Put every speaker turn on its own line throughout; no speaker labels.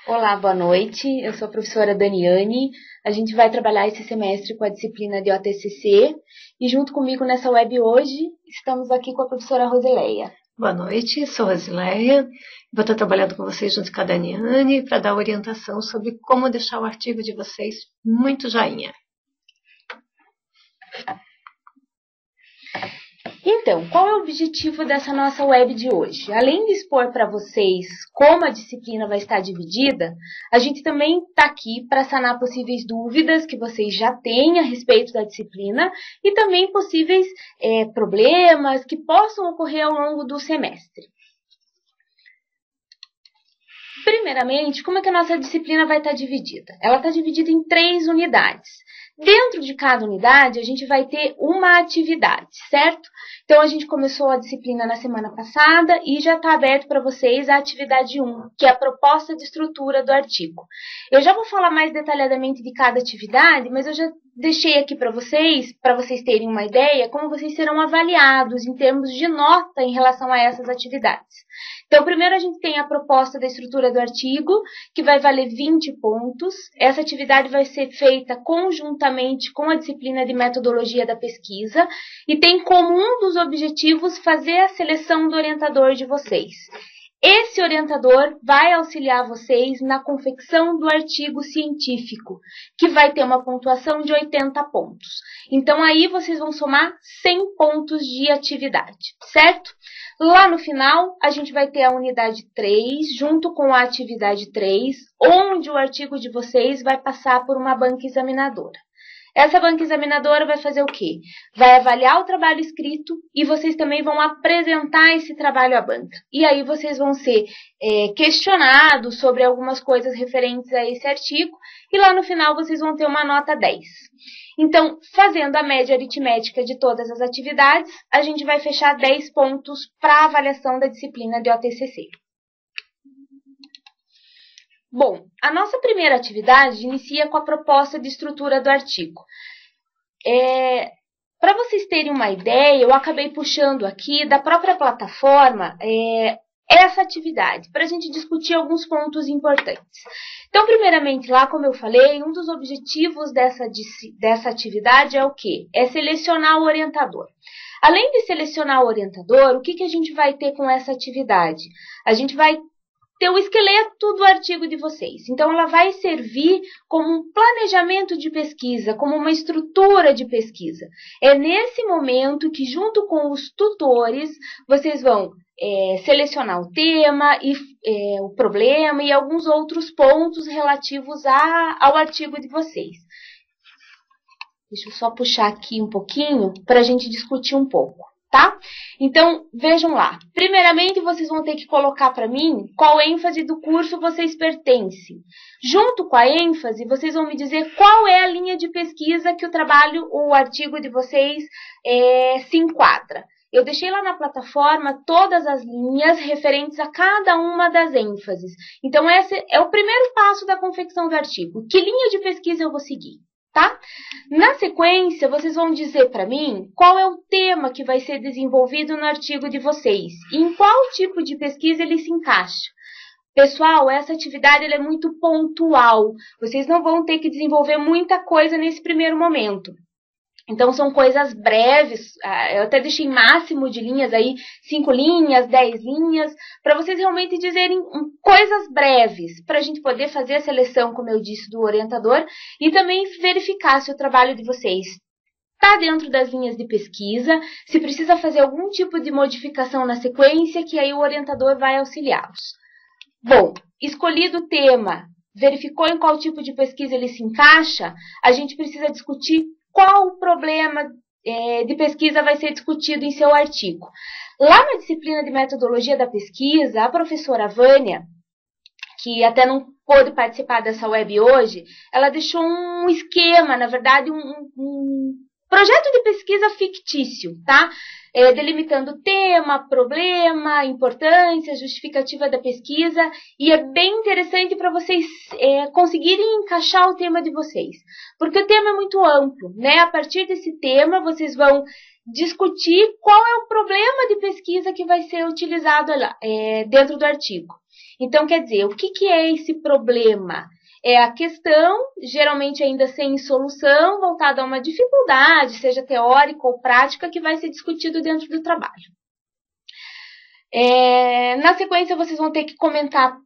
Olá, boa noite. Eu sou a professora Daniane. A gente vai trabalhar esse semestre com a disciplina de OTCC. E junto comigo nessa web hoje, estamos aqui com a professora Rosileia.
Boa noite, sou Rosileia. Vou estar trabalhando com vocês junto com a Daniane para dar orientação sobre como deixar o artigo de vocês muito joinha.
Então, qual é o objetivo dessa nossa web de hoje? Além de expor para vocês como a disciplina vai estar dividida, a gente também está aqui para sanar possíveis dúvidas que vocês já têm a respeito da disciplina e também possíveis problemas que possam ocorrer ao longo do semestre. Primeiramente, como é que a nossa disciplina vai estar dividida? Ela está dividida em 3 unidades. Dentro de cada unidade, a gente vai ter uma atividade, certo? Então, a gente começou a disciplina na semana passada e já está aberto para vocês a atividade 1, que é a proposta de estrutura do artigo. Eu já vou falar mais detalhadamente de cada atividade, mas eu já deixei aqui para vocês terem uma ideia como vocês serão avaliados em termos de nota em relação a essas atividades. Então, primeiro a gente tem a proposta da estrutura do artigo, que vai valer 20 pontos. Essa atividade vai ser feita conjuntamente com a disciplina de metodologia da pesquisa e tem como um dos objetivos fazer a seleção do orientador de vocês. Esse orientador vai auxiliar vocês na confecção do artigo científico, que vai ter uma pontuação de 80 pontos. Então, aí vocês vão somar 100 pontos de atividade, certo? Lá no final, a gente vai ter a unidade 3, junto com a atividade 3, onde o artigo de vocês vai passar por uma banca examinadora. Essa banca examinadora vai fazer o quê? Vai avaliar o trabalho escrito e vocês também vão apresentar esse trabalho à banca. E aí vocês vão ser questionados sobre algumas coisas referentes a esse artigo e lá no final vocês vão ter uma nota 10. Então, fazendo a média aritmética de todas as atividades, a gente vai fechar 10 pontos para a avaliação da disciplina de OTCC. Bom, a nossa primeira atividade inicia com a proposta de estrutura do artigo. Para vocês terem uma ideia, eu acabei puxando aqui da própria plataforma essa atividade, para a gente discutir alguns pontos importantes. Então, primeiramente, lá, como eu falei, um dos objetivos dessa atividade é o quê? É selecionar o orientador. Além de selecionar o orientador, o que a gente vai ter com essa atividade? A gente vai ter o esqueleto do artigo de vocês. Então, ela vai servir como um planejamento de pesquisa, como uma estrutura de pesquisa. É nesse momento que, junto com os tutores, vocês vão selecionar o tema, o problema e alguns outros pontos relativos ao artigo de vocês. Deixa eu só puxar aqui um pouquinho para a gente discutir um pouco. Tá? Então, vejam lá. Primeiramente, vocês vão ter que colocar para mim qual ênfase do curso vocês pertencem. Junto com a ênfase, vocês vão me dizer qual é a linha de pesquisa que o artigo de vocês se enquadra. Eu deixei lá na plataforma todas as linhas referentes a cada uma das ênfases. Então, esse é o primeiro passo da confecção do artigo. Que linha de pesquisa eu vou seguir? Tá? Na sequência, vocês vão dizer para mim qual é o tema que vai ser desenvolvido no artigo de vocês e em qual tipo de pesquisa ele se encaixa. Pessoal, essa atividade é muito pontual. Vocês não vão ter que desenvolver muita coisa nesse primeiro momento. Então, são coisas breves, eu até deixei máximo de linhas aí, 5 linhas, 10 linhas, para vocês realmente dizerem coisas breves, para a gente poder fazer a seleção, como eu disse, do orientador, e também verificar se o trabalho de vocês está dentro das linhas de pesquisa, se precisa fazer algum tipo de modificação na sequência, que aí o orientador vai auxiliá-los. Bom, escolhido o tema, verificou em qual tipo de pesquisa ele se encaixa, a gente precisa discutir qual o problema de pesquisa vai ser discutido em seu artigo. Lá na disciplina de metodologia da pesquisa, a professora Vânia, que até não pôde participar dessa web hoje, ela deixou um esquema, na verdade, um projeto de pesquisa fictício, tá? Delimitando tema, problema, importância, justificativa da pesquisa, e é bem interessante para vocês conseguirem encaixar o tema de vocês, porque o tema é muito amplo, né? A partir desse tema, vocês vão discutir qual é o problema de pesquisa que vai ser utilizado dentro do artigo. Então, quer dizer, o que é esse problema? É a questão, geralmente ainda sem solução, voltada a uma dificuldade, seja teórica ou prática, que vai ser discutido dentro do trabalho. Na sequência, vocês vão ter que comentar,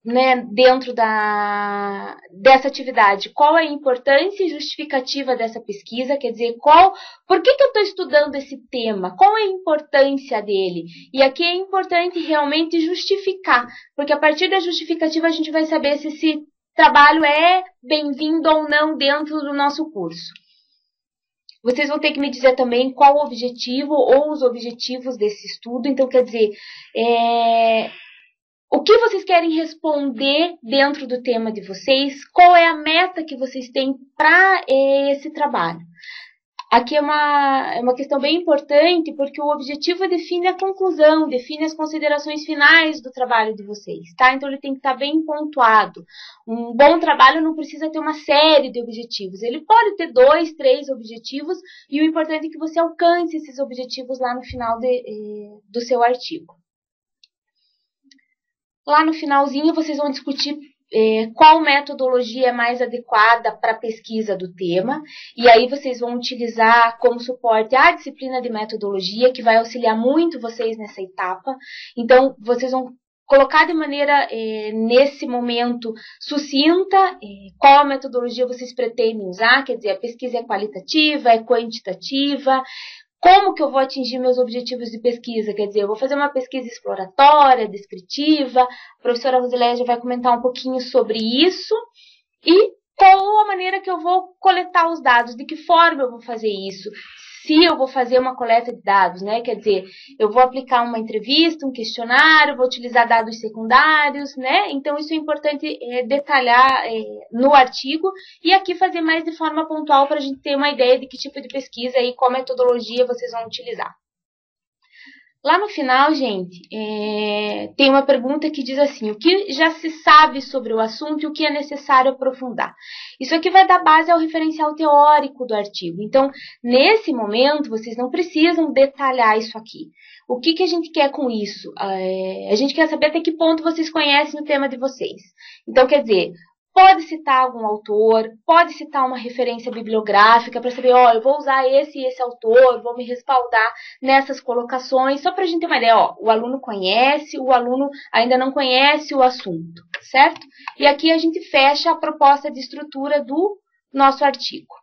né, dentro dessa atividade, qual é a importância e justificativa dessa pesquisa, quer dizer, por que eu estou estudando esse tema, qual é a importância dele? E aqui é importante realmente justificar, porque a partir da justificativa a gente vai saber se esse trabalho é bem-vindo ou não dentro do nosso curso. Vocês vão ter que me dizer também qual o objetivo ou os objetivos desse estudo. Então, quer dizer, o que vocês querem responder dentro do tema de vocês? Qual é a meta que vocês têm para esse trabalho? Aqui é uma questão bem importante, porque o objetivo define a conclusão, define as considerações finais do trabalho de vocês, tá? Então, ele tem que estar bem pontuado. Um bom trabalho não precisa ter uma série de objetivos. Ele pode ter 2, 3 objetivos, e o importante é que você alcance esses objetivos lá no final do seu artigo. Lá no finalzinho, vocês vão discutir qual metodologia é mais adequada para a pesquisa do tema, e aí vocês vão utilizar como suporte a disciplina de metodologia, que vai auxiliar muito vocês nessa etapa. Então, vocês vão colocar de maneira, nesse momento, sucinta, qual metodologia vocês pretendem usar, quer dizer, a pesquisa é qualitativa, é quantitativa. Como que eu vou atingir meus objetivos de pesquisa? Quer dizer, eu vou fazer uma pesquisa exploratória, descritiva. A professora Rosileia já vai comentar um pouquinho sobre isso. E qual a maneira que eu vou coletar os dados? De que forma eu vou fazer isso? Se eu vou fazer uma coleta de dados, né? Quer dizer, eu vou aplicar uma entrevista, um questionário, vou utilizar dados secundários, né? Então, isso é importante detalhar no artigo e aqui fazer mais de forma pontual para a gente ter uma ideia de que tipo de pesquisa e qual metodologia vocês vão utilizar. Lá no final, gente, tem uma pergunta que diz assim: o que já se sabe sobre o assunto e o que é necessário aprofundar? Isso aqui vai dar base ao referencial teórico do artigo. Então, nesse momento, vocês não precisam detalhar isso aqui. O que a gente quer com isso? A gente quer saber até que ponto vocês conhecem o tema de vocês. Então, quer dizer, pode citar algum autor, pode citar uma referência bibliográfica para saber, eu vou usar esse e esse autor, vou me respaldar nessas colocações, só para a gente ter uma ideia, o aluno conhece, o aluno ainda não conhece o assunto, certo? E aqui a gente fecha a proposta de estrutura do nosso artigo.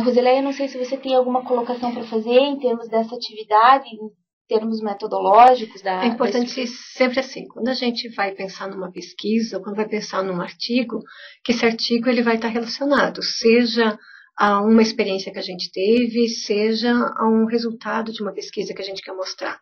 Rosileia, não sei se você tem alguma colocação para fazer em termos dessa atividade, em termos metodológicos.
É importante sempre assim, quando a gente vai pensar numa pesquisa, ou quando vai pensar num artigo, que esse artigo ele vai estar relacionado, seja a uma experiência que a gente teve, seja a um resultado de uma pesquisa que a gente quer mostrar.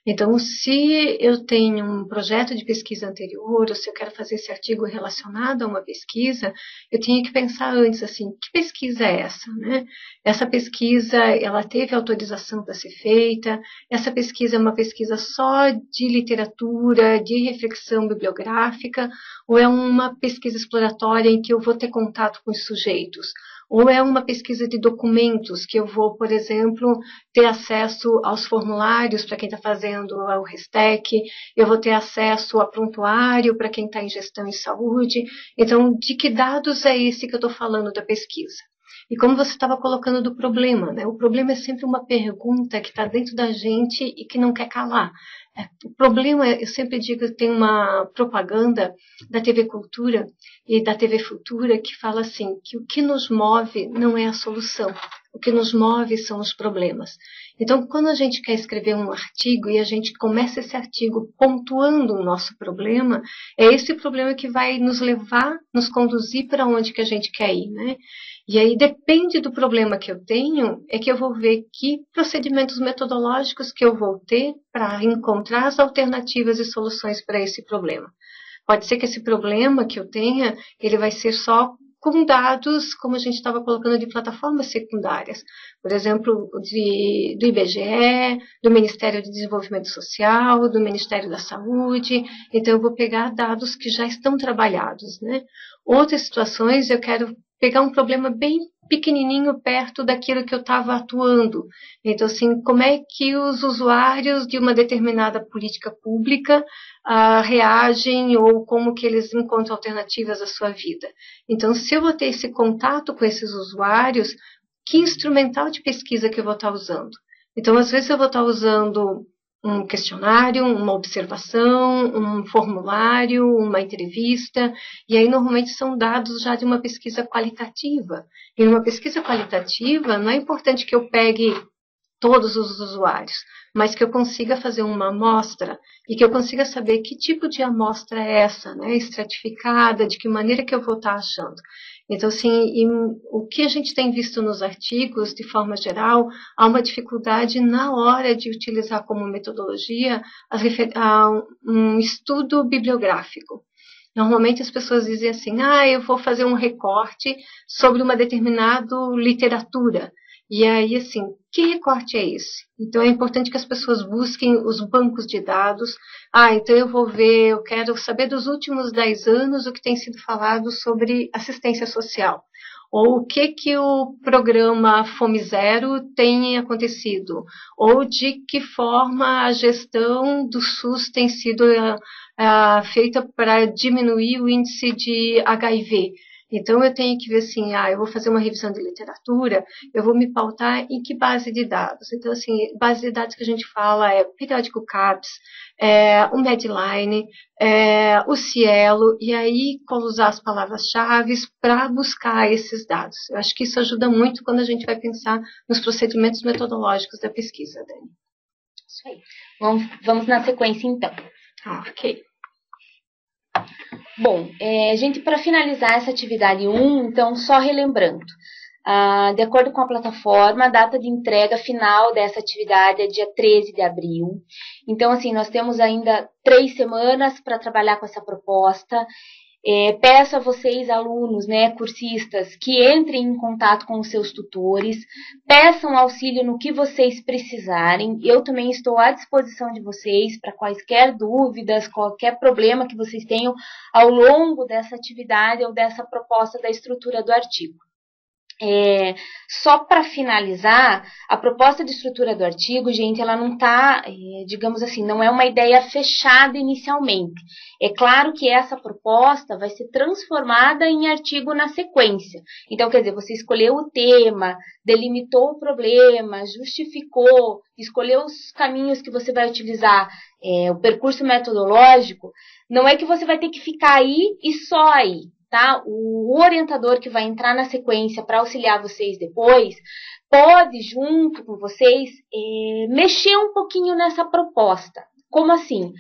Então, se eu tenho um projeto de pesquisa anterior, ou se eu quero fazer esse artigo relacionado a uma pesquisa, eu tenho que pensar antes, assim, que pesquisa é essa, né? Essa pesquisa, ela teve autorização para ser feita? Essa pesquisa é uma pesquisa só de literatura, de reflexão bibliográfica, ou é uma pesquisa exploratória em que eu vou ter contato com os sujeitos? Ou é uma pesquisa de documentos, que eu vou, por exemplo, ter acesso aos formulários para quem está fazendo o RESTEC, eu vou ter acesso a prontuário para quem está em gestão e saúde. Então, de que dados é esse que eu estou falando da pesquisa? E como você estava colocando do problema, né? O problema é sempre uma pergunta que está dentro da gente e que não quer calar. O problema, eu sempre digo, tem uma propaganda da TV Cultura e da TV Futura que fala assim, que o que nos move não é a solução, o que nos move são os problemas. Então, quando a gente quer escrever um artigo e a gente começa esse artigo pontuando o nosso problema, é esse problema que vai nos levar, nos conduzir para onde que a gente quer ir, né? E aí depende do problema que eu tenho, é que eu vou ver que procedimentos metodológicos que eu vou ter para encontrar as alternativas e soluções para esse problema. Pode ser que esse problema que eu tenha, ele vai ser só com dados, como a gente estava colocando, de plataformas secundárias. Por exemplo, do IBGE, do Ministério do Desenvolvimento Social, do Ministério da Saúde. Então, eu vou pegar dados que já estão trabalhados, né? Outras situações, eu quero pegar um problema bem pequenininho perto daquilo que eu estava atuando. Então, assim, como é que os usuários de uma determinada política pública reagem ou como que eles encontram alternativas à sua vida. Então, se eu vou ter esse contato com esses usuários, que instrumental de pesquisa que eu vou estar usando? Então, às vezes eu vou estar usando um questionário, uma observação, um formulário, uma entrevista, e aí normalmente são dados já de uma pesquisa qualitativa. E numa pesquisa qualitativa, não é importante que eu pegue todos os usuários, mas que eu consiga fazer uma amostra e que eu consiga saber que tipo de amostra é essa, né, estratificada, de que maneira que eu vou estar achando. Então, assim, o que a gente tem visto nos artigos, de forma geral, há uma dificuldade na hora de utilizar como metodologia um estudo bibliográfico. Normalmente as pessoas dizem assim, eu vou fazer um recorte sobre uma determinada literatura. E aí, assim, que recorte é esse? Então, é importante que as pessoas busquem os bancos de dados. Então eu quero saber dos últimos 10 anos o que tem sido falado sobre assistência social. Ou o que o programa Fome Zero tem acontecido. Ou de que forma a gestão do SUS tem sido feita para diminuir o índice de HIV. Então, eu tenho que ver assim, eu vou fazer uma revisão de literatura, eu vou me pautar em que base de dados. Então, assim, base de dados que a gente fala é periódico CAPES, o Medline, o Cielo, e aí usar as palavras-chave para buscar esses dados. Eu acho que isso ajuda muito quando a gente vai pensar nos procedimentos metodológicos da pesquisa, Dani.
Isso aí. Vamos na sequência, então.
Ok.
Bom, gente, para finalizar essa atividade 1, então, só relembrando, de acordo com a plataforma, a data de entrega final dessa atividade é dia 13 de abril. Então, assim, nós temos ainda 3 semanas para trabalhar com essa proposta. Peço a vocês, alunos, né, cursistas, que entrem em contato com os seus tutores, peçam auxílio no que vocês precisarem. Eu também estou à disposição de vocês para quaisquer dúvidas, qualquer problema que vocês tenham ao longo dessa atividade ou dessa proposta da estrutura do artigo. Só para finalizar, a proposta de estrutura do artigo, gente, ela não está, digamos assim, não é uma ideia fechada inicialmente. É claro que essa proposta vai ser transformada em artigo na sequência. Então, quer dizer, você escolheu o tema, delimitou o problema, justificou, escolheu os caminhos que você vai utilizar, o percurso metodológico, não é que você vai ter que ficar aí e só aí. Tá? O orientador que vai entrar na sequência para auxiliar vocês depois, pode, junto com vocês, mexer um pouquinho nessa proposta. Como assim?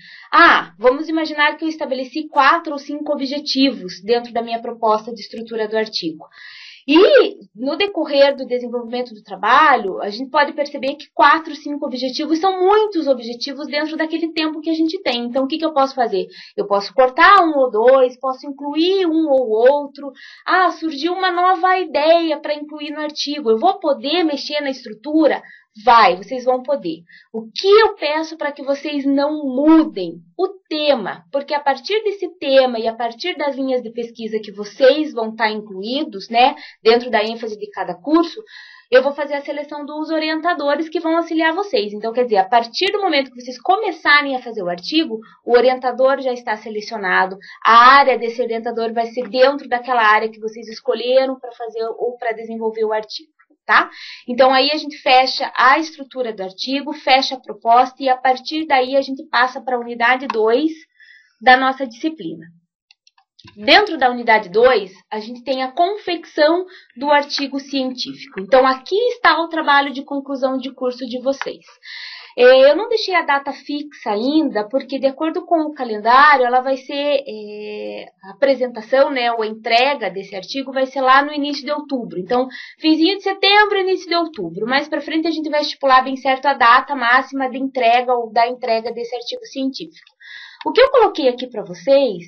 Vamos imaginar que eu estabeleci 4 ou 5 objetivos dentro da minha proposta de estrutura do artigo. E, no decorrer do desenvolvimento do trabalho, a gente pode perceber que 4, 5 objetivos são muitos objetivos dentro daquele tempo que a gente tem. Então, o que eu posso fazer? Eu posso cortar 1 ou 2, posso incluir um ou outro. Surgiu uma nova ideia para incluir no artigo. Eu vou poder mexer na estrutura? Vocês vão poder. O que eu peço para que vocês não mudem? O tema, porque a partir desse tema e a partir das linhas de pesquisa que vocês vão estar incluídos, né, dentro da ênfase de cada curso, eu vou fazer a seleção dos orientadores que vão auxiliar vocês. Então, quer dizer, a partir do momento que vocês começarem a fazer o artigo, o orientador já está selecionado, a área desse orientador vai ser dentro daquela área que vocês escolheram para fazer ou para desenvolver o artigo. Tá? Então, aí a gente fecha a estrutura do artigo, fecha a proposta e a partir daí a gente passa para a unidade 2 da nossa disciplina. Dentro da unidade 2, a gente tem a confecção do artigo científico. Então, aqui está o trabalho de conclusão de curso de vocês. Eu não deixei a data fixa ainda, porque de acordo com o calendário, ela vai ser, a apresentação, né, ou a entrega desse artigo vai ser lá no início de outubro. Então, finzinho de setembro, início de outubro. Mais para frente a gente vai estipular bem certo a data máxima de entrega ou da entrega desse artigo científico. O que eu coloquei aqui para vocês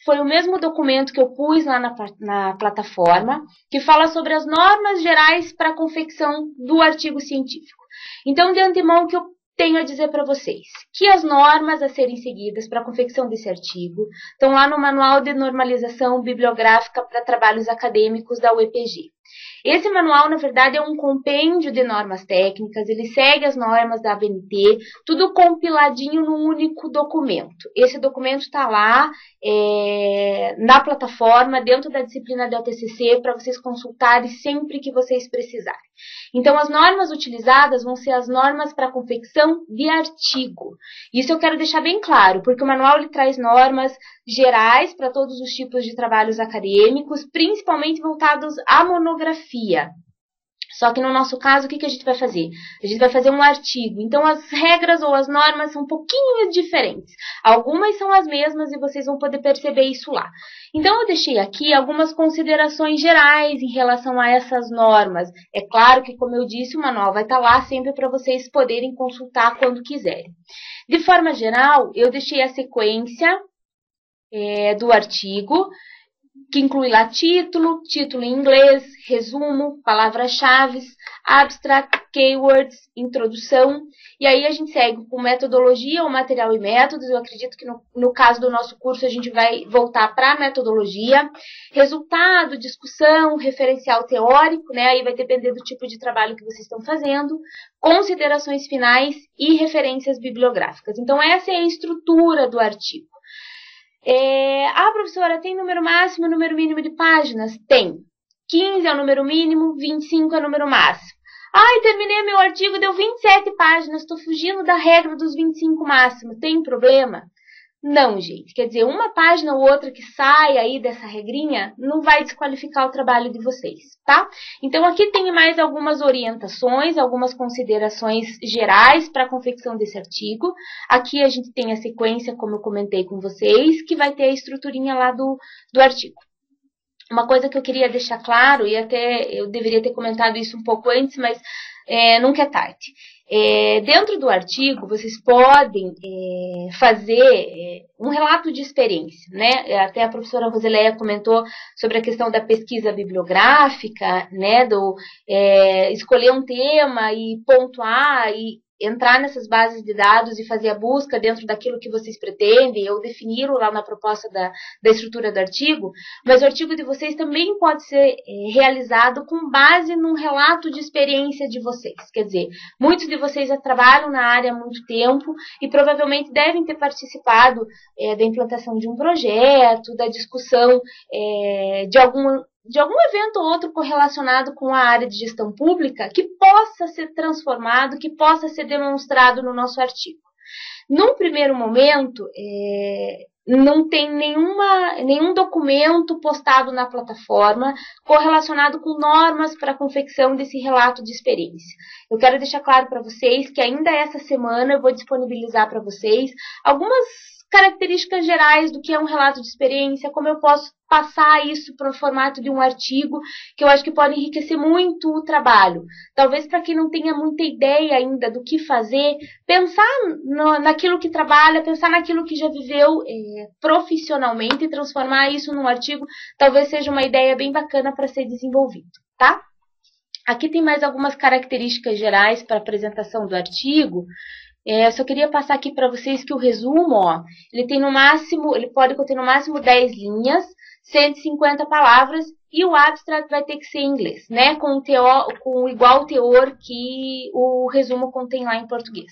foi o mesmo documento que eu pus lá na plataforma, que fala sobre as normas gerais para a confecção do artigo científico. Então, de antemão, o que eu tenho a dizer para vocês que as normas a serem seguidas para a confecção desse artigo estão lá no Manual de Normalização Bibliográfica para Trabalhos Acadêmicos da UEPG. Esse manual, na verdade, é um compêndio de normas técnicas, ele segue as normas da ABNT, tudo compiladinho num único documento. Esse documento está lá na plataforma, dentro da disciplina da TCC, para vocês consultarem sempre que vocês precisarem. Então, as normas utilizadas vão ser as normas para confecção de artigo. Isso eu quero deixar bem claro, porque o manual ele traz normas gerais para todos os tipos de trabalhos acadêmicos, principalmente voltados à monografia. Só que no nosso caso, o que a gente vai fazer? A gente vai fazer um artigo. Então, as regras ou as normas são um pouquinho diferentes. Algumas são as mesmas e vocês vão poder perceber isso lá. Então, eu deixei aqui algumas considerações gerais em relação a essas normas. É claro que, como eu disse, o manual vai estar lá sempre para vocês poderem consultar quando quiserem. De forma geral, eu deixei a sequência do artigo, que inclui lá título em inglês, resumo, palavras-chave, abstract, keywords, introdução. E aí a gente segue com metodologia, ou material e métodos. Eu acredito que no caso do nosso curso a gente vai voltar para a metodologia. Resultado, discussão, referencial teórico, né? Aí vai depender do tipo de trabalho que vocês estão fazendo. Considerações finais e referências bibliográficas. Então essa é a estrutura do artigo. Professora, tem número máximo e número mínimo de páginas? Tem. 15 é o número mínimo, 25 é o número máximo. Terminei meu artigo, deu 27 páginas, estou fugindo da regra dos 25 máximos. Tem problema? Não, gente. Quer dizer, uma página ou outra que sai aí dessa regrinha não vai desqualificar o trabalho de vocês, tá? Então, aqui tem mais algumas orientações, algumas considerações gerais para a confecção desse artigo. Aqui a gente tem a sequência, como eu comentei com vocês, que vai ter a estruturinha lá do artigo. Uma coisa que eu queria deixar claro, e até eu deveria ter comentado isso um pouco antes, mas nunca é tarde. Dentro do artigo, vocês podem fazer um relato de experiência, né? Até a professora Roseleia comentou sobre a questão da pesquisa bibliográfica, né? Escolher um tema e pontuar e entrar nessas bases de dados e fazer a busca dentro daquilo que vocês pretendem, ou defini-lo lá na proposta da estrutura do artigo, mas o artigo de vocês também pode ser realizado com base num relato de experiência de vocês. Quer dizer, muitos de vocês já trabalham na área há muito tempo e provavelmente devem ter participado da implantação de um projeto, da discussão de algum evento ou outro correlacionado com a área de gestão pública que possa ser transformado, que possa ser demonstrado no nosso artigo. Num primeiro momento, não tem nenhum documento postado na plataforma correlacionado com normas para a confecção desse relato de experiência. Eu quero deixar claro para vocês que ainda essa semana eu vou disponibilizar para vocês algumas características gerais do que é um relato de experiência, como eu posso passar isso para o formato de um artigo, que eu acho que pode enriquecer muito o trabalho. Talvez para quem não tenha muita ideia ainda do que fazer, pensar naquilo que trabalha, pensar naquilo que já viveu profissionalmente e transformar isso num artigo, talvez seja uma ideia bem bacana para ser desenvolvido, tá? Aqui tem mais algumas características gerais para a apresentação do artigo. Só queria passar aqui para vocês que o resumo, ele pode conter no máximo 10 linhas, 150 palavras, e o abstract vai ter que ser em inglês, né? Com igual teor que o resumo contém lá em português.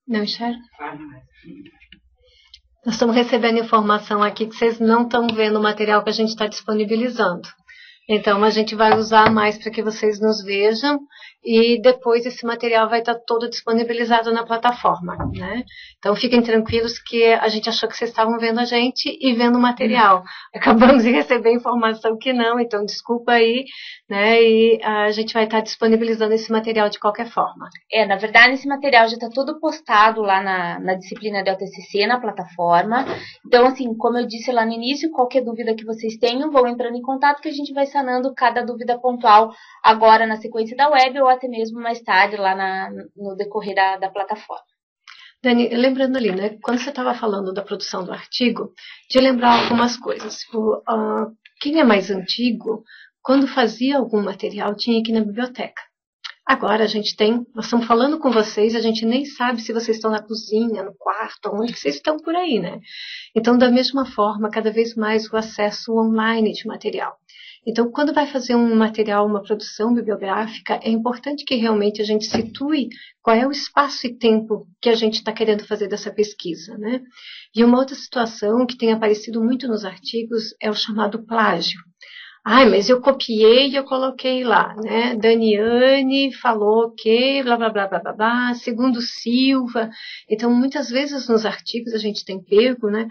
Não enxerga? Nós estamos recebendo informação aqui que vocês não estão vendo o material que a gente está disponibilizando. Então, a gente vai usar mais para que vocês nos vejam e depois esse material vai estar todo disponibilizado na plataforma, né? Então, fiquem tranquilos que a gente achou que vocês estavam vendo a gente e vendo o material. Acabamos de receber informação que não, então desculpa aí, né? E a gente vai estar disponibilizando esse material de qualquer forma.
Na verdade, esse material já está todo postado lá na disciplina da TCC, na plataforma. Então, assim, como eu disse lá no início, qualquer dúvida que vocês tenham, vão entrando em contato que a gente vai sanando cada dúvida pontual agora na sequência da web ou até mesmo mais tarde lá no decorrer da plataforma.
Dani, lembrando ali, né, quando você estava falando da produção do artigo, de lembrar algumas coisas. Quem é mais antigo quando fazia algum material, tinha que ir na biblioteca. Agora nós estamos falando com vocês, a gente nem sabe se vocês estão na cozinha, no quarto, onde vocês estão por aí, né? Então, da mesma forma, cada vez mais o acesso online de material. Então, quando vai fazer um material, uma produção bibliográfica, é importante que realmente a gente situe qual é o espaço e tempo que a gente está querendo fazer dessa pesquisa, né? E uma outra situação que tem aparecido muito nos artigos é o chamado plágio. Mas eu copiei e eu coloquei lá, né? Daniane falou que blá, blá, blá, blá, blá, blá, segundo Silva. Então, muitas vezes nos artigos a gente tem pego, né?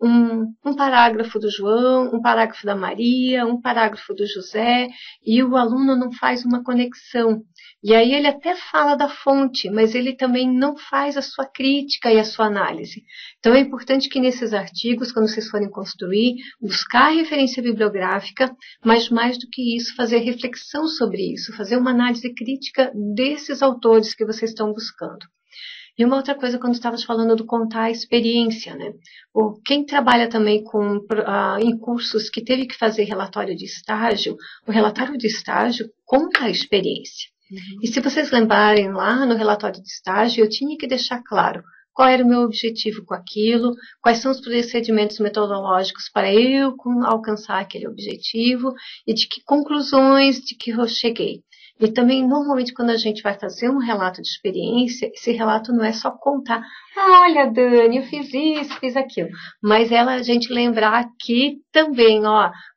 Um parágrafo do João, um parágrafo da Maria, um parágrafo do José, e o aluno não faz uma conexão. E aí ele até fala da fonte, mas ele também não faz a sua crítica e a sua análise. Então é importante que nesses artigos, quando vocês forem construir, buscar a referência bibliográfica, mas mais do que isso, fazer reflexão sobre isso, fazer uma análise crítica desses autores que vocês estão buscando. E uma outra coisa, quando estavas falando do contar a experiência, né? Quem trabalha também em cursos que teve que fazer relatório de estágio, o relatório de estágio conta a experiência. E se vocês lembrarem lá no relatório de estágio, eu tinha que deixar claro qual era o meu objetivo com aquilo, quais são os procedimentos metodológicos para eu alcançar aquele objetivo e de que conclusões de que eu cheguei. E também, normalmente, quando a gente vai fazer um relato de experiência, esse relato não é só contar, olha, Dani, eu fiz isso, fiz aquilo. Mas a gente lembrar que também,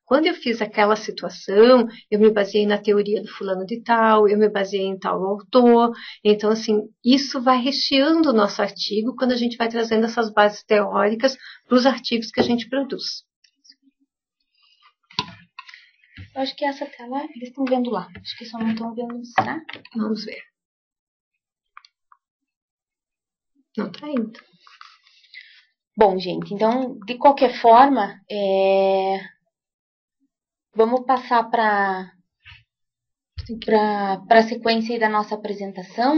quando eu fiz aquela situação, eu me baseei na teoria do fulano de tal, eu me baseei em tal autor. Então, assim, isso vai recheando o nosso artigo quando a gente vai trazendo essas bases teóricas para os artigos que a gente produz.
Eu acho que essa tela, eles estão vendo lá. Acho que só não estão vendo, será?
Vamos ver. Não está indo.
Bom, gente, então, de qualquer forma, vamos passar para a sequência aí da nossa apresentação.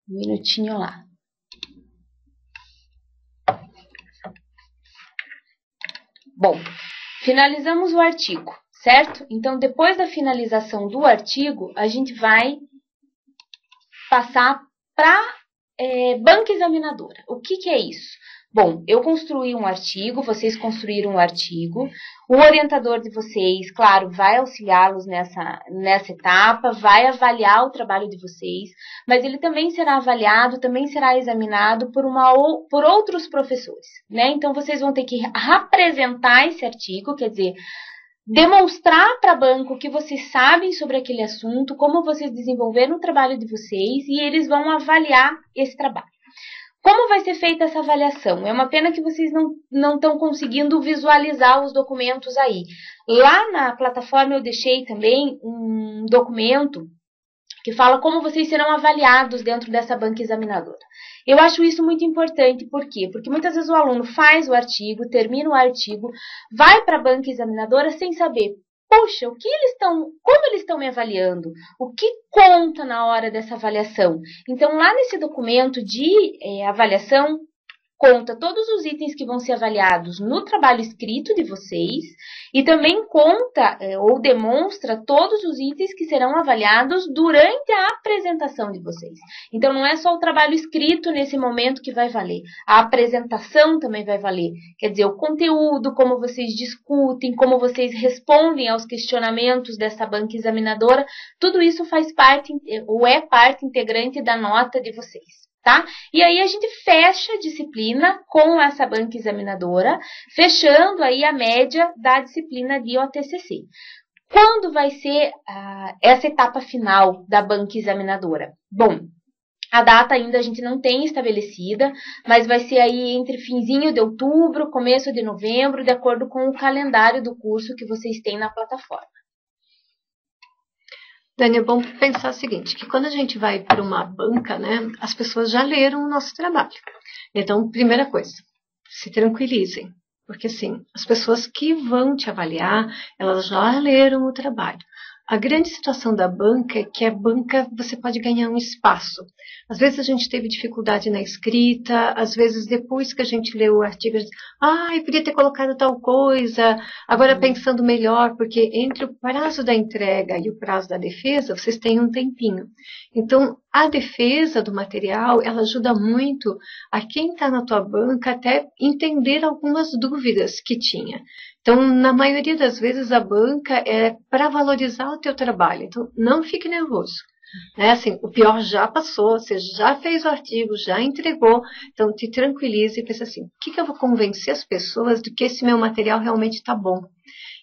Um minutinho lá. Bom, finalizamos o artigo, certo? Então, depois da finalização do artigo, a gente vai passar para banca examinadora. O que é isso? Bom, eu construí um artigo, vocês construíram um artigo, o orientador de vocês, claro, vai auxiliá-los nessa etapa, vai avaliar o trabalho de vocês, mas ele também será avaliado, também será examinado por outros professores, né? Então, vocês vão ter que apresentar esse artigo, quer dizer, demonstrar para a banca o que vocês sabem sobre aquele assunto, como vocês desenvolveram o trabalho de vocês, e eles vão avaliar esse trabalho. Como vai ser feita essa avaliação? É uma pena que vocês não estão conseguindo visualizar os documentos aí. Lá na plataforma eu deixei também um documento que fala como vocês serão avaliados dentro dessa banca examinadora. Eu acho isso muito importante, por quê? Porque muitas vezes o aluno faz o artigo, termina o artigo, vai para a banca examinadora sem saber, poxa, como eles estão me avaliando? O que conta na hora dessa avaliação? Então, lá nesse documento de avaliação, conta todos os itens que vão ser avaliados no trabalho escrito de vocês e também conta ou demonstra todos os itens que serão avaliados durante a apresentação de vocês. Então, não é só o trabalho escrito nesse momento que vai valer, a apresentação também vai valer. Quer dizer, o conteúdo, como vocês discutem, como vocês respondem aos questionamentos dessa banca examinadora, tudo isso faz parte ou é parte integrante da nota de vocês. Tá? E aí a gente fecha a disciplina com essa banca examinadora, fechando aí a média da disciplina de OTCC. Quando vai ser essa etapa final da banca examinadora? Bom, a data ainda a gente não tem estabelecida, mas vai ser aí entre finzinho de outubro, começo de novembro, de acordo com o calendário do curso que vocês têm na plataforma.
Dani, é bom pensar o seguinte, que quando a gente vai para uma banca, né, as pessoas já leram o nosso trabalho. Então, primeira coisa, se tranquilizem, porque assim, as pessoas que vão te avaliar, elas já leram o trabalho. A grande situação da banca é que a banca você pode ganhar um espaço. Às vezes a gente teve dificuldade na escrita, às vezes depois que a gente leu o artigo, a gente, eu podia ter colocado tal coisa, agora pensando melhor, porque entre o prazo da entrega e o prazo da defesa, vocês têm um tempinho. Então, a defesa do material, ela ajuda muito a quem está na tua banca até entender algumas dúvidas que tinha. Então, na maioria das vezes, a banca é para valorizar o teu trabalho. Então, não fique nervoso. Assim, o pior já passou, você já fez o artigo, já entregou. Então, te tranquilize e pense assim, o que eu vou convencer as pessoas de que esse meu material realmente está bom?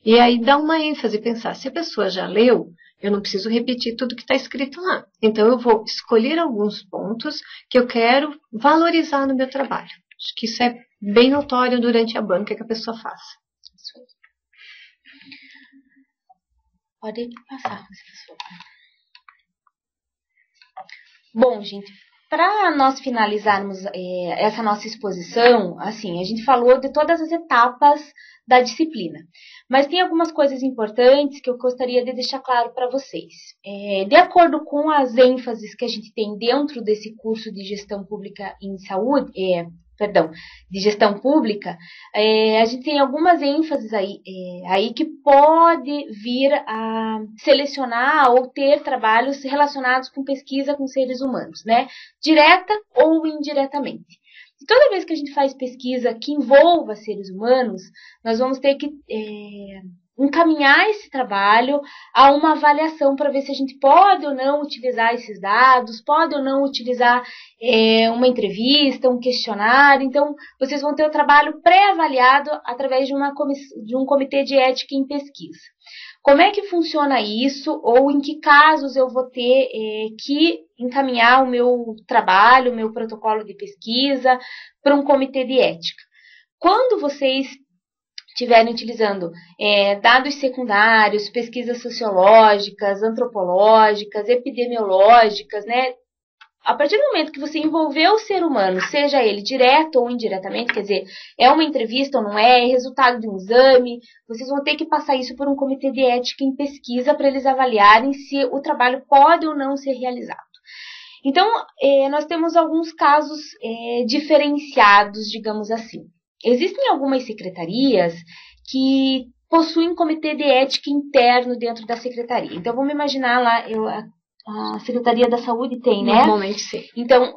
E aí, dá uma ênfase, pensar, se a pessoa já leu, eu não preciso repetir tudo que está escrito lá. Então, eu vou escolher alguns pontos que eu quero valorizar no meu trabalho. Acho que isso é bem notório durante a banca que a pessoa faz.
Pode passar, professor. Bom, gente, para nós finalizarmos essa nossa exposição, assim, a gente falou de todas as etapas da disciplina, mas tem algumas coisas importantes que eu gostaria de deixar claro para vocês. De acordo com as ênfases que a gente tem dentro desse curso de gestão pública em saúde, de gestão pública, a gente tem algumas ênfases aí que pode vir a selecionar ou ter trabalhos relacionados com pesquisa com seres humanos, né? Direta ou indiretamente. E toda vez que a gente faz pesquisa que envolva seres humanos, nós vamos ter que encaminhar esse trabalho a uma avaliação para ver se a gente pode ou não utilizar esses dados, pode ou não utilizar uma entrevista, um questionário. Então, vocês vão ter o trabalho pré-avaliado através de um comitê de ética em pesquisa. Como é que funciona isso, ou em que casos eu vou ter que encaminhar o meu trabalho, o meu protocolo de pesquisa para um comitê de ética? Quando vocês estiverem utilizando dados secundários, pesquisas sociológicas, antropológicas, epidemiológicas, né? A partir do momento que você envolveu o ser humano, seja ele direto ou indiretamente, quer dizer, é uma entrevista ou não é resultado de um exame, vocês vão ter que passar isso por um comitê de ética em pesquisa para eles avaliarem se o trabalho pode ou não ser realizado. Então, nós temos alguns casos diferenciados, digamos assim. Existem algumas secretarias que possuem comitê de ética interno dentro da secretaria. Então, vamos imaginar lá, a Secretaria da Saúde tem, né?
Normalmente, sim.
Então,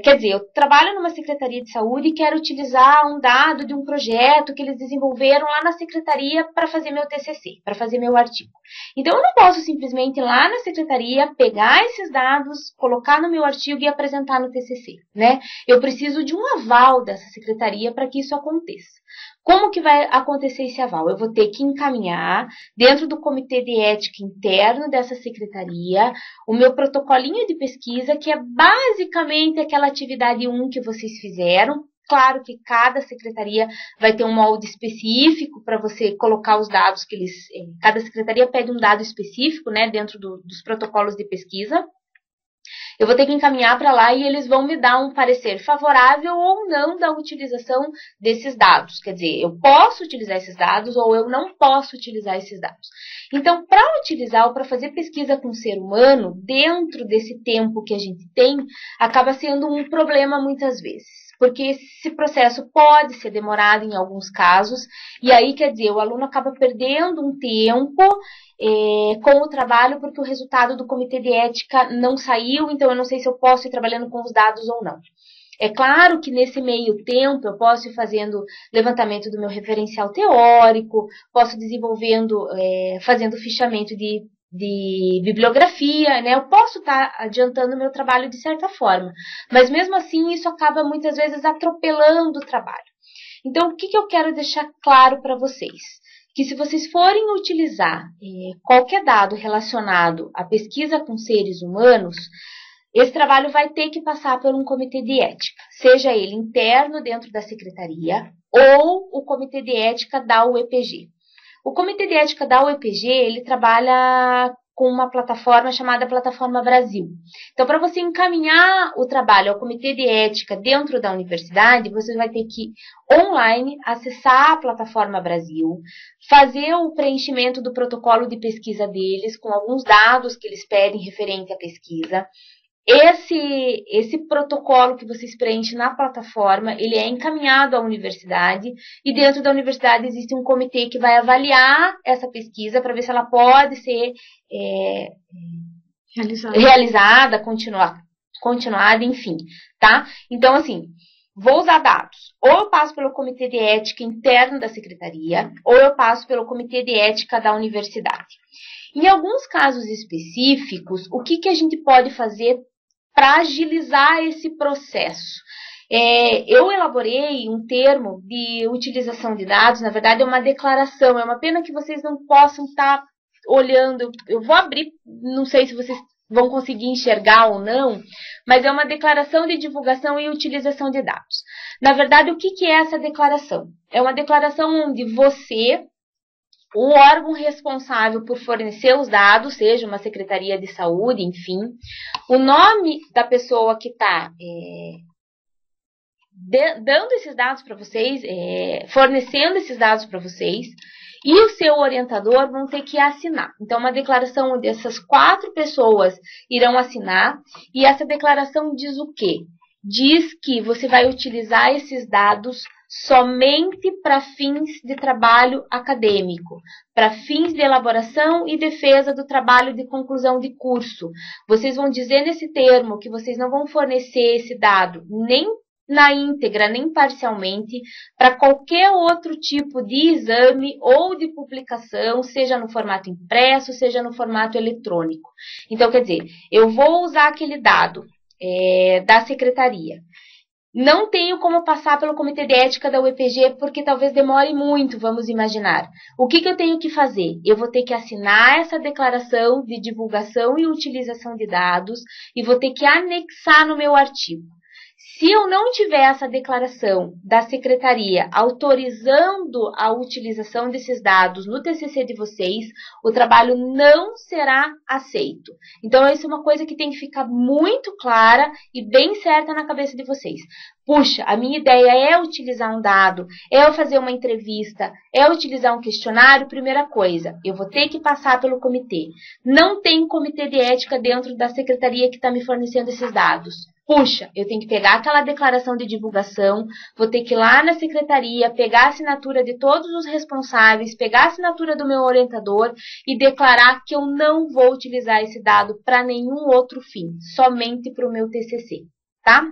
quer dizer, eu trabalho numa Secretaria de Saúde e quero utilizar um dado de um projeto que eles desenvolveram lá na Secretaria para fazer meu TCC, para fazer meu artigo. Então, eu não posso simplesmente ir lá na Secretaria, pegar esses dados, colocar no meu artigo e apresentar no TCC, né? Eu preciso de um aval dessa Secretaria para que isso aconteça. Como que vai acontecer esse aval? Eu vou ter que encaminhar, dentro do comitê de ética interno dessa secretaria, o meu protocolinho de pesquisa, que é basicamente aquela atividade 1 que vocês fizeram. Claro que cada secretaria vai ter um molde específico para você colocar os dados que eles... Cada secretaria pede um dado específico, né, dentro dos protocolos de pesquisa. Eu vou ter que encaminhar para lá e eles vão me dar um parecer favorável ou não da utilização desses dados. Quer dizer, eu posso utilizar esses dados ou eu não posso utilizar esses dados. Então, para utilizar ou para fazer pesquisa com o ser humano, dentro desse tempo que a gente tem, acaba sendo um problema muitas vezes. Porque esse processo pode ser demorado em alguns casos, e aí, quer dizer, o aluno acaba perdendo um tempo com o trabalho, porque o resultado do comitê de ética não saiu, então eu não sei se eu posso ir trabalhando com os dados ou não. É claro que nesse meio tempo eu posso ir fazendo levantamento do meu referencial teórico, posso desenvolvendo, fazendo fichamento de bibliografia, né? Eu posso estar adiantando o meu trabalho de certa forma, mas mesmo assim isso acaba muitas vezes atropelando o trabalho. Então, o que eu quero deixar claro para vocês? Que se vocês forem utilizar qualquer dado relacionado à pesquisa com seres humanos, esse trabalho vai ter que passar por um comitê de ética, seja ele interno dentro da secretaria ou o comitê de ética da UEPG. O Comitê de Ética da UEPG, ele trabalha com uma plataforma chamada Plataforma Brasil. Então, para você encaminhar o trabalho ao Comitê de Ética dentro da universidade, você vai ter que, online, acessar a Plataforma Brasil, fazer o preenchimento do protocolo de pesquisa deles, com alguns dados que eles pedem referente à pesquisa. Esse protocolo que vocês preenchem na plataforma, ele é encaminhado à universidade, e dentro da universidade existe um comitê que vai avaliar essa pesquisa para ver se ela pode ser realizada, continuada, enfim, tá? Então, assim, vou usar dados. Ou eu passo pelo comitê de ética interno da secretaria, ou eu passo pelo comitê de ética da universidade. Em alguns casos específicos, o que a gente pode fazer para agilizar esse processo? Eu elaborei um termo de utilização de dados, na verdade é uma declaração, é uma pena que vocês não possam estar olhando, eu vou abrir, não sei se vocês vão conseguir enxergar ou não, mas é uma declaração de divulgação e utilização de dados. Na verdade, o que é essa declaração? É uma declaração onde você, o órgão responsável por fornecer os dados, seja uma secretaria de saúde, enfim, o nome da pessoa que está dando esses dados para vocês, fornecendo esses dados para vocês, e o seu orientador vão ter que assinar. Então, uma declaração onde essas 4 pessoas irão assinar, e essa declaração diz o quê? Diz que você vai utilizar esses dados somente para fins de trabalho acadêmico, para fins de elaboração e defesa do trabalho de conclusão de curso. Vocês vão dizer nesse termo que vocês não vão fornecer esse dado nem na íntegra, nem parcialmente, para qualquer outro tipo de exame ou de publicação, seja no formato impresso, seja no formato eletrônico. Então, quer dizer, eu vou usar aquele dado da secretaria. Não tenho como passar pelo Comitê de Ética da UEPG, porque talvez demore muito, vamos imaginar. O que eu tenho que fazer? Eu vou ter que assinar essa declaração de divulgação e utilização de dados e vou ter que anexar no meu artigo. Se eu não tiver essa declaração da secretaria autorizando a utilização desses dados no TCC de vocês, o trabalho não será aceito. Então, isso é uma coisa que tem que ficar muito clara e bem certa na cabeça de vocês. Puxa, a minha ideia é utilizar um dado, é eu fazer uma entrevista, é utilizar um questionário. Primeira coisa, eu vou ter que passar pelo comitê. Não tem comitê de ética dentro da secretaria que está me fornecendo esses dados. Puxa, eu tenho que pegar aquela declaração de divulgação, vou ter que ir lá na secretaria, pegar a assinatura de todos os responsáveis, pegar a assinatura do meu orientador e declarar que eu não vou utilizar esse dado para nenhum outro fim, somente para o meu TCC, tá?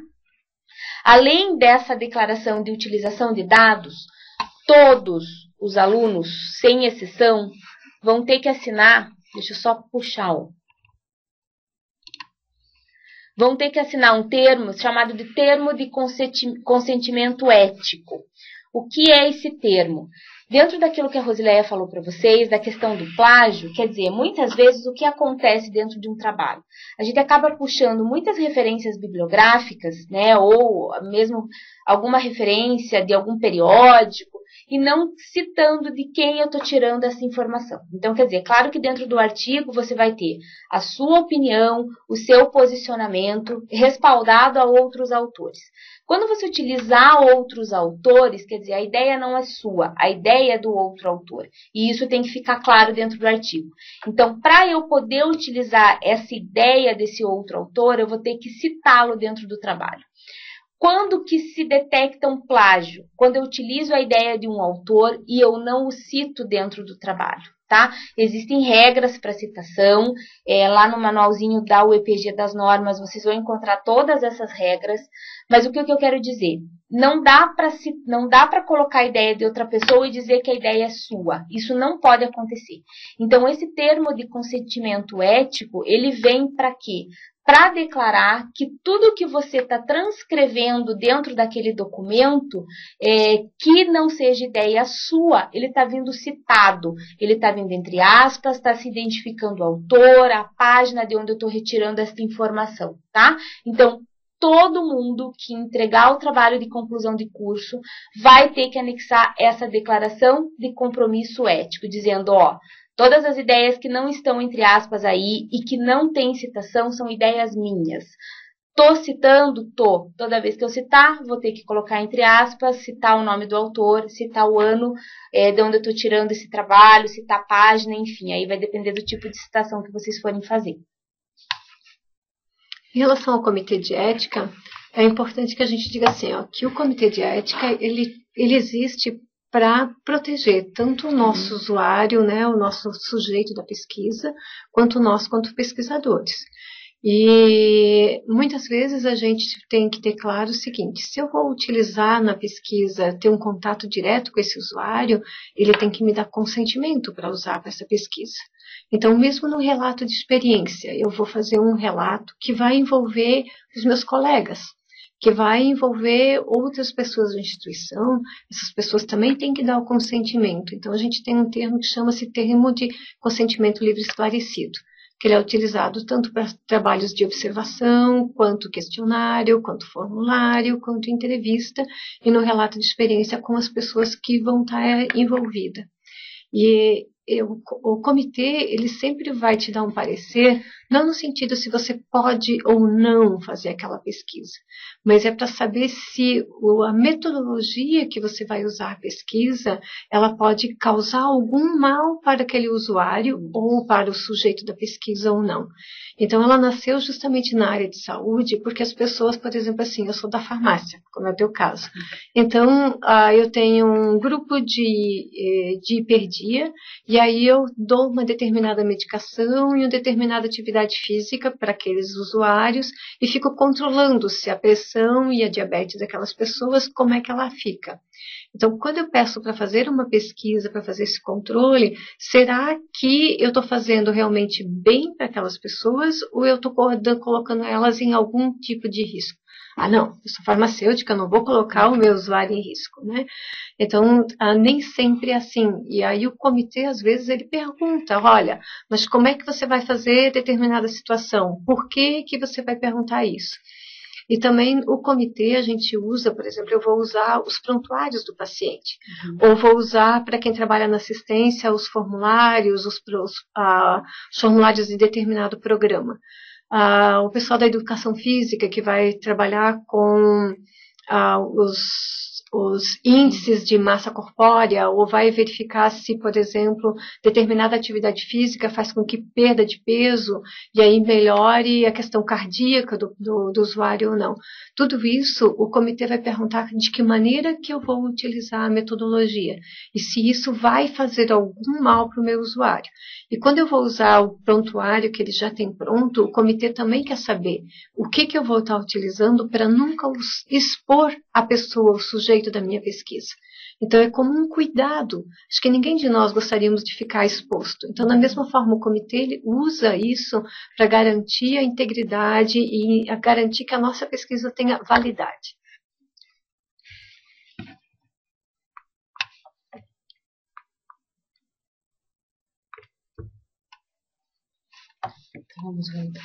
Além dessa declaração de utilização de dados, todos os alunos, sem exceção, vão ter que assinar, deixa eu só puxar, vão ter que assinar um termo chamado de termo de consentimento ético. O que é esse termo? Dentro daquilo que a Rosileia falou para vocês, da questão do plágio, quer dizer, muitas vezes o que acontece dentro de um trabalho? A gente acaba puxando muitas referências bibliográficas, né, ou mesmo alguma referência de algum periódico, e não citando de quem eu estou tirando essa informação. Então, quer dizer, claro que dentro do artigo você vai ter a sua opinião, o seu posicionamento, respaldado a outros autores. Quando você utilizar outros autores, quer dizer, a ideia não é sua, a ideia é do outro autor. E isso tem que ficar claro dentro do artigo. Então, para eu poder utilizar essa ideia desse outro autor, eu vou ter que citá-lo dentro do trabalho. Quando que se detecta um plágio? Quando eu utilizo a ideia de um autor e eu não o cito dentro do trabalho, tá? Existem regras para citação, lá no manualzinho da UEPG das normas vocês vão encontrar todas essas regras, mas o que eu quero dizer? Não dá para colocar a ideia de outra pessoa e dizer que a ideia é sua. Isso não pode acontecer. Então, esse termo de consentimento ético, ele vem para quê? Para declarar que tudo que você está transcrevendo dentro daquele documento, que não seja ideia sua, ele está vindo citado, ele está vindo entre aspas, está se identificando o autor, a página de onde eu estou retirando essa informação, tá? Então, todo mundo que entregar o trabalho de conclusão de curso vai ter que anexar essa declaração de compromisso ético, dizendo, ó, Todas as ideias que não estão entre aspas aí e que não tem citação são ideias minhas. Tô citando? Tô. Toda vez que eu citar, vou ter que colocar entre aspas, citar o nome do autor, citar o ano de onde eu estou tirando esse trabalho, citar a página, enfim. Aí vai depender do tipo de citação que vocês forem fazer.
Em relação ao comitê de ética, é importante que a gente diga assim, ó, que o comitê de ética, ele existe para proteger tanto o nosso usuário, né, o nosso sujeito da pesquisa, quanto nós, quanto pesquisadores. E muitas vezes a gente tem que ter claro o seguinte, se eu vou utilizar na pesquisa, ter um contato direto com esse usuário, ele tem que me dar consentimento para usar para essa pesquisa. Então, mesmo no relato de experiência, eu vou fazer um relato que vai envolver os meus colegas, que vai envolver outras pessoas da instituição, essas pessoas também têm que dar o consentimento. Então, a gente tem um termo que chama-se termo de consentimento livre esclarecido, que ele é utilizado tanto para trabalhos de observação, quanto questionário, quanto formulário, quanto entrevista, e no relato de experiência com as pessoas que vão estar envolvidas. E o comitê, ele sempre vai te dar um parecer, não no sentido se você pode ou não fazer aquela pesquisa, mas é para saber se a metodologia que você vai usar a pesquisa, ela pode causar algum mal para aquele usuário ou para o sujeito da pesquisa ou não. Então, ela nasceu justamente na área de saúde, porque as pessoas, por exemplo, assim, eu sou da farmácia, como é o teu caso. Então, eu tenho um grupo de hiperdia, e aí eu dou uma determinada medicação e uma determinada atividade física para aqueles usuários e fico controlando se a pressão e a diabetes daquelas pessoas, como é que ela fica. Então, quando eu peço para fazer uma pesquisa, para fazer esse controle, será que eu estou fazendo realmente bem para aquelas pessoas ou eu estou colocando elas em algum tipo de risco? Ah, não, eu sou farmacêutica, eu não vou colocar o meu usuário em risco, né? Então, nem sempre é assim. E aí o comitê, às vezes, ele pergunta, olha, mas como é que você vai fazer determinada situação? Por que que você vai perguntar isso? E também o comitê a gente usa, por exemplo, eu vou usar os prontuários do paciente, ou vou usar para quem trabalha na assistência os formulários, os formulários de determinado programa. O pessoal da educação física que vai trabalhar com os índices de massa corpórea, ou vai verificar se, por exemplo, determinada atividade física faz com que perda de peso e aí melhore a questão cardíaca do usuário ou não. Tudo isso, o comitê vai perguntar de que maneira que eu vou utilizar a metodologia e se isso vai fazer algum mal para o meu usuário. E quando eu vou usar o prontuário que ele já tem pronto, o comitê também quer saber o que eu vou estar utilizando para nunca expor a pessoa, o sujeito da minha pesquisa. Então, é como um cuidado. Acho que ninguém de nós gostaríamos de ficar exposto. Então, da mesma forma, o comitê ele usa isso para garantir a integridade e a garantir que a nossa pesquisa tenha validade.
Então, vamos voltar.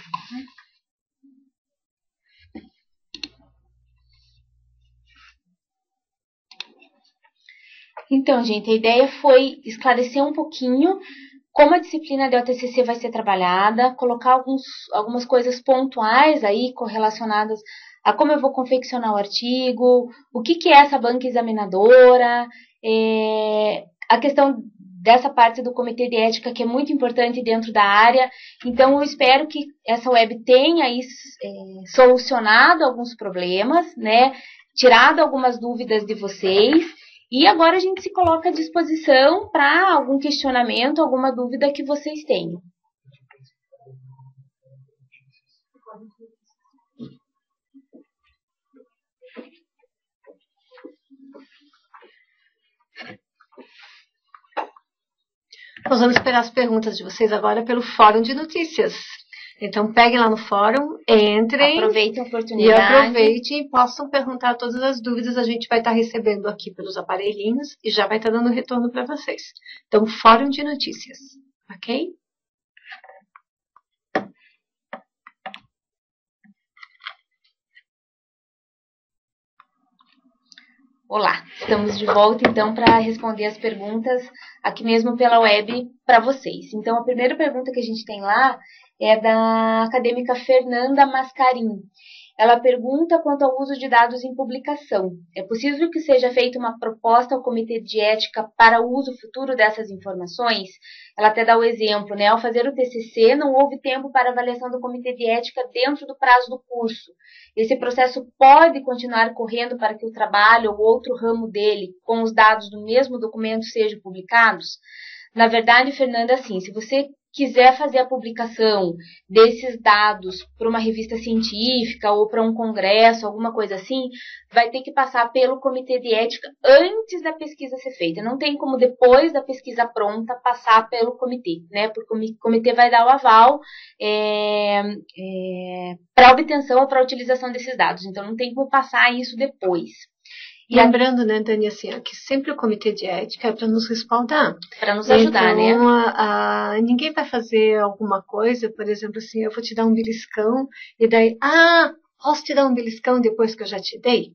Então, gente, a ideia foi esclarecer um pouquinho como a disciplina da OTCC vai ser trabalhada, colocar algumas coisas pontuais aí correlacionadas a como eu vou confeccionar o artigo, o que é essa banca examinadora, a questão dessa parte do comitê de ética que é muito importante dentro da área. Então, eu espero que essa web tenha aí, solucionado alguns problemas, né, tirado algumas dúvidas de vocês. E agora a gente se coloca à disposição para algum questionamento, alguma dúvida que vocês tenham.
Nós vamos esperar as perguntas de vocês agora pelo Fórum de Notícias. Então, peguem lá no fórum, entrem.
Aproveitem a oportunidade.
E aproveitem e possam perguntar todas as dúvidas. A gente vai estar recebendo aqui pelos aparelhinhos e já vai estar dando retorno para vocês. Então, Fórum de Notícias. Ok?
Olá, estamos de volta então para responder as perguntas aqui mesmo pela web para vocês. Então, a primeira pergunta que a gente tem lá é da acadêmica Fernanda Mascarim. Ela pergunta quanto ao uso de dados em publicação. É possível que seja feita uma proposta ao Comitê de Ética para o uso futuro dessas informações? Ela até dá o exemplo, né? Ao fazer o TCC, não houve tempo para avaliação do Comitê de Ética dentro do prazo do curso. Esse processo pode continuar correndo para que o trabalho ou outro ramo dele, com os dados do mesmo documento, sejam publicados? Na verdade, Fernanda, assim, se você quiser fazer a publicação desses dados para uma revista científica ou para um congresso, alguma coisa assim, vai ter que passar pelo Comitê de Ética antes da pesquisa ser feita. Não tem como, depois da pesquisa pronta, passar pelo comitê, né? Porque o comitê vai dar o aval para obtenção ou para utilização desses dados. Então, não tem como passar isso depois.
E lembrando, né, Dani, assim, que sempre o Comitê de Ética é para nos respaldar.
Para nos ajudar,
então,
né?
Ninguém vai fazer alguma coisa, por exemplo, assim, eu vou te dar um beliscão, e daí, posso te dar um beliscão depois que eu já te dei?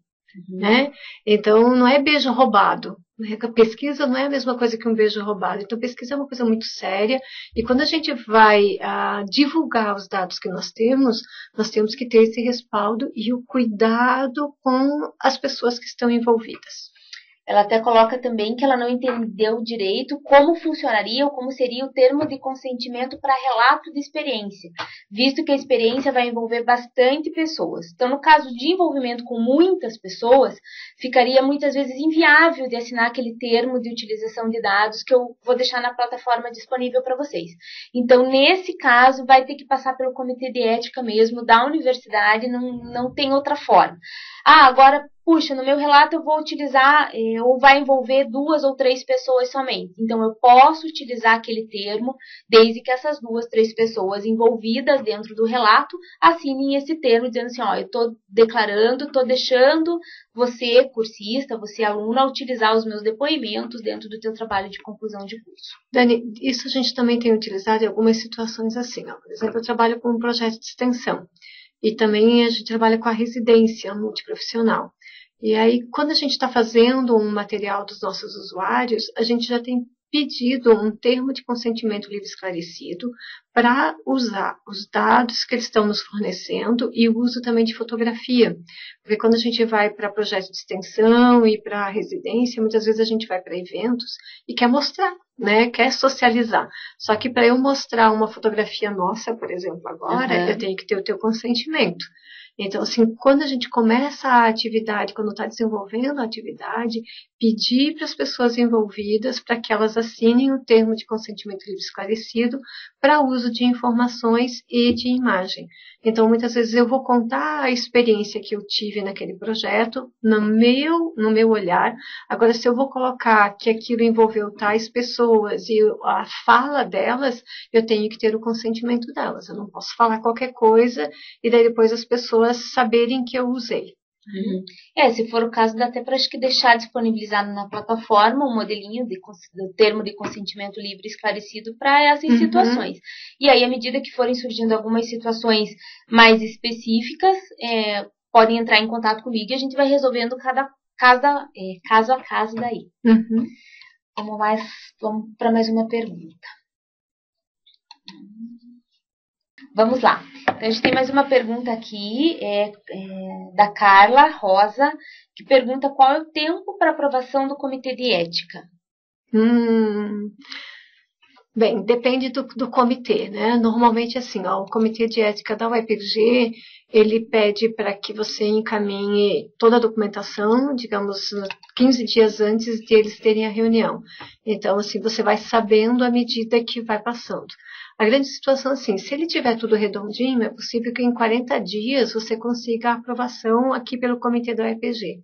Né? Então, não é beijo roubado. A pesquisa não é a mesma coisa que um beijo roubado. Então, pesquisa é uma coisa muito séria. E quando a gente vai divulgar os dados que nós temos que ter esse respaldo e o cuidado com as pessoas que estão envolvidas.
Ela até coloca também que ela não entendeu direito como funcionaria ou como seria o termo de consentimento para relato de experiência, visto que a experiência vai envolver bastante pessoas. Então, no caso de envolvimento com muitas pessoas, ficaria muitas vezes inviável de assinar aquele termo de utilização de dados que eu vou deixar na plataforma disponível para vocês. Então, nesse caso, vai ter que passar pelo Comitê de Ética mesmo da universidade, não tem outra forma. Agora, puxa, no meu relato eu vou utilizar, ou vai envolver 2 ou 3 pessoas somente. Então, eu posso utilizar aquele termo, desde que essas 2, 3 pessoas envolvidas dentro do relato assinem esse termo, dizendo assim, eu estou declarando, estou deixando você, cursista, você, aluna, utilizar os meus depoimentos dentro do teu trabalho de conclusão de curso.
Dani, isso a gente também tem utilizado em algumas situações assim. Por exemplo, eu trabalho com um projeto de extensão. E também a gente trabalha com a residência multiprofissional. E aí, quando a gente está fazendo um material dos nossos usuários, a gente já tem pedido um termo de consentimento livre esclarecido para usar os dados que eles estão nos fornecendo e o uso também de fotografia. Porque quando a gente vai para projeto de extensão e para residência, muitas vezes a gente vai para eventos e quer mostrar, né? Quer socializar. Só que para eu mostrar uma fotografia nossa, por exemplo, agora, eu tenho que ter o teu consentimento. Então, assim, quando a gente começa a atividade, quando está desenvolvendo a atividade, pedir para as pessoas envolvidas para que elas assinem o termo de consentimento livre esclarecido para uso de informações e de imagem. Então, muitas vezes eu vou contar a experiência que eu tive naquele projeto, no meu olhar. Agora, se eu vou colocar que aquilo envolveu tais pessoas e a fala delas, eu tenho que ter o consentimento delas. Eu não posso falar qualquer coisa e daí depois as pessoas saberem que eu usei.
Se for o caso, dá até para acho que deixar disponibilizado na plataforma um modelinho do termo de consentimento livre esclarecido para essas situações. E aí, à medida que forem surgindo algumas situações mais específicas, podem entrar em contato comigo e a gente vai resolvendo caso a caso daí. Vamos para mais uma pergunta. Vamos lá. Então, a gente tem mais uma pergunta aqui, da Carla Rosa, que pergunta qual é o tempo para aprovação do Comitê de Ética.
Bem, depende do comitê, né? Normalmente, assim, o Comitê de Ética da UEPG, ele pede para que você encaminhe toda a documentação, digamos, 15 dias antes de eles terem a reunião. Então, assim, você vai sabendo à medida que vai passando. A grande situação, assim, se ele tiver tudo redondinho, é possível que em 40 dias você consiga a aprovação aqui pelo comitê da UEPG.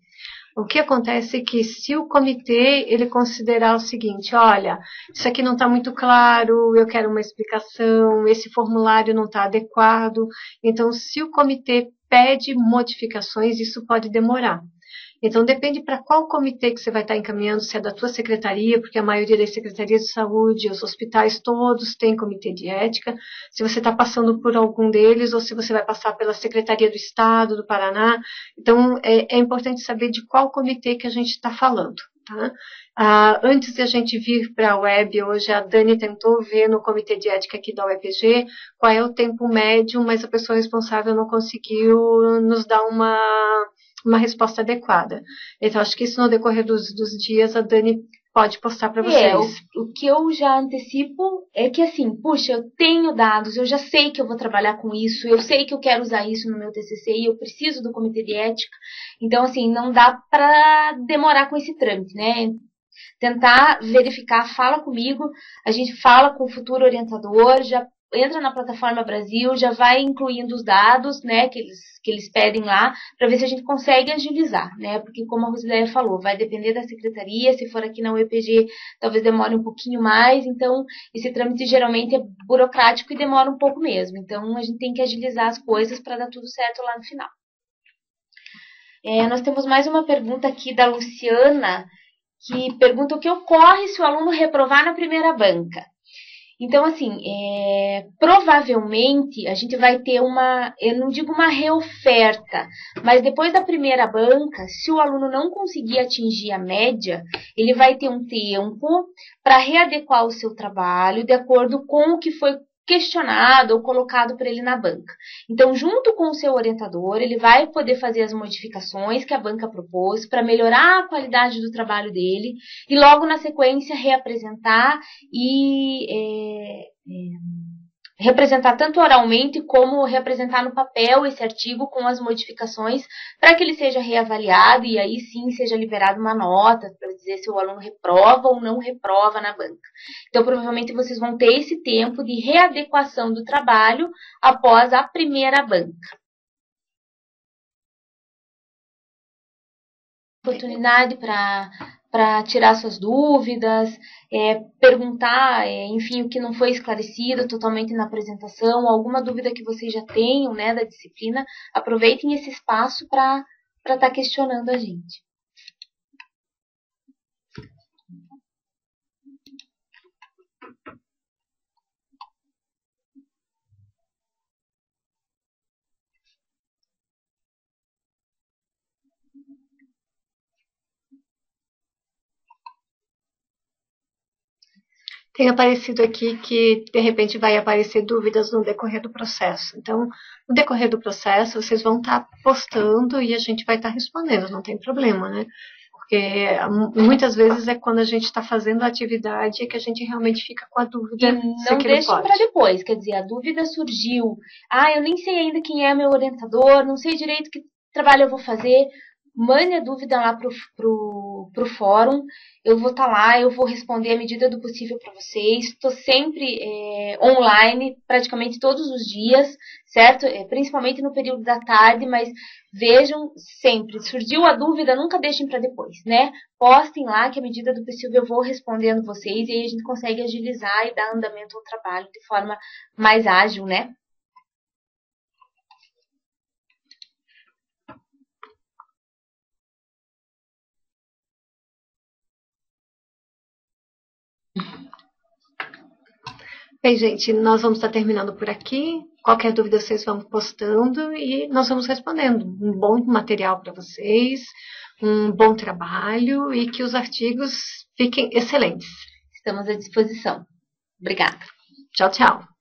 O que acontece é que se o comitê ele considerar o seguinte, olha, isso aqui não está muito claro, eu quero uma explicação, esse formulário não está adequado, então se o comitê pede modificações, isso pode demorar. Então, depende para qual comitê que você vai estar encaminhando, se é da tua secretaria, porque a maioria das secretarias de saúde, os hospitais todos têm comitê de ética, se você está passando por algum deles, ou se você vai passar pela Secretaria do Estado, do Paraná. Então, é importante saber de qual comitê que a gente está falando, tá? Antes de a gente vir para a web, hoje a Dani tentou ver no comitê de ética aqui da UEPG qual é o tempo médio, mas a pessoa responsável não conseguiu nos dar uma resposta adequada. Então, acho que isso no decorrer dos dias a Dani pode postar para vocês.
O que eu já antecipo é que assim, puxa, eu tenho dados, eu já sei que eu vou trabalhar com isso, eu sei que eu quero usar isso no meu TCC e eu preciso do comitê de ética. Então, assim, não dá para demorar com esse trâmite, né? Tentar verificar, fala comigo, a gente fala com o futuro orientador, já entra na plataforma Brasil, já vai incluindo os dados, né, que eles pedem lá, para ver se a gente consegue agilizar, né, porque como a Rosileia falou, vai depender da secretaria, se for aqui na UEPG, talvez demore um pouquinho mais, então esse trâmite geralmente é burocrático e demora um pouco mesmo, então a gente tem que agilizar as coisas para dar tudo certo lá no final. Nós temos mais uma pergunta aqui da Luciana, que pergunta o que ocorre se o aluno reprovar na primeira banca. Então, assim, provavelmente a gente vai ter eu não digo uma reoferta, mas depois da primeira banca, se o aluno não conseguir atingir a média, ele vai ter um tempo para readequar o seu trabalho de acordo com o que foi questionado ou colocado para ele na banca. Então, junto com o seu orientador, ele vai poder fazer as modificações que a banca propôs para melhorar a qualidade do trabalho dele e logo na sequência reapresentar e representar tanto oralmente como representar no papel esse artigo com as modificações para que ele seja reavaliado e aí sim seja liberada uma nota para dizer se o aluno reprova ou não reprova na banca. Então, provavelmente vocês vão ter esse tempo de readequação do trabalho após a primeira banca. Oportunidade para tirar suas dúvidas, perguntar, enfim, o que não foi esclarecido totalmente na apresentação, alguma dúvida que vocês já tenham, né, da disciplina, aproveitem esse espaço para estar questionando a gente.
Tem aparecido aqui que, de repente, vai aparecer dúvidas no decorrer do processo. Então, no decorrer do processo, vocês vão estar postando e a gente vai estar respondendo, não tem problema, né? Porque muitas vezes é quando a gente está fazendo a atividade que a gente realmente fica com a dúvida.
E não deixem para depois, quer dizer, a dúvida surgiu. Eu nem sei ainda quem é meu orientador, não sei direito que trabalho eu vou fazer. Mande a dúvida lá pro fórum, eu vou estar lá, eu vou responder à medida do possível para vocês. Estou sempre online, praticamente todos os dias, certo? Principalmente no período da tarde, mas vejam sempre, surgiu a dúvida, nunca deixem para depois, né? Postem lá que à medida do possível eu vou respondendo vocês e aí a gente consegue agilizar e dar andamento ao trabalho de forma mais ágil, né?
Bem, gente, nós vamos estar terminando por aqui. Qualquer dúvida vocês vão postando e nós vamos respondendo. Um bom material para vocês, um bom trabalho e que os artigos fiquem excelentes.
Estamos à disposição. Obrigada.
Tchau, tchau.